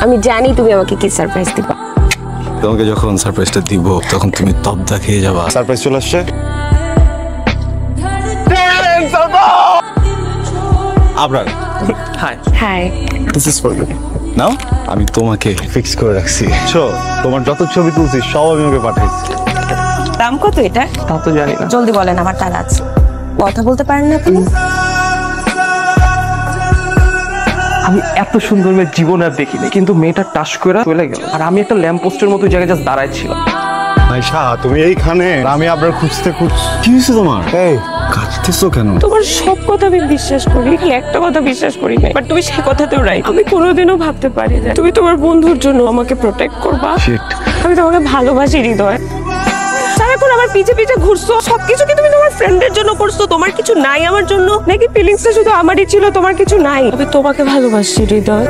আমি জানি তুমি আমাকে কি সারপ্রাইজ দিবা। তোমাকে যখন সারপ্রাইজটা দিব তখন তুমি তবদা খেয়ে যাবা। সারপ্রাইজ চলে আসছে। Abrar, hi. This is for you. Now আমি তোমাকে ফিক্স করে রাখছি। তোমার যত ছবি তুলছি সব আমি ওকে পাঠাইছি। দাম কত এটা? তা তো জানি না। জলদি বলেন, আমার তাড়া আছে। কথা বলতে পারেন না তুমি? আমি এত সুন্দর মেয়ে জীবনে আর দেখিনি, কিন্তু মেয়েটা টাচ করে চলে গেল আর আমি একটা ল্যাম্প পোস্টের মতো জায়গায় জাস্ট দাঁড়ায় ছিলাম। আয়শা, তুমি এইখানে? আমি আবরার খুঁজতে কি হয়েছে তোমার? এই কাঁদতেছো কেন? তোমার সব কথা আমি বিশ্বাস করি, একটা কথা বিশ্বাস করি না। বাট তুমি সেই কথাতেও রাইট। আমি কোনোদিনও ভাবতে পারি না তুমি তোমার বন্ধুর জন্য আমাকে প্রোটেক্ট করবা। আমি তোমাকে ভালোবাসি হৃদয়। সারাক্ষণ আমার পিছে পিছে ঘুরছো, সবকিছু কি তুমি তোমার ফ্রেন্ডের জন্য করছো? তোমার কিছু নাই আমার জন্য? নাকি ফিলিংসটা শুধু আমারই ছিল, তোমার কিছু নাই? আমি তোমাকে ভালোবাসি হৃদয়।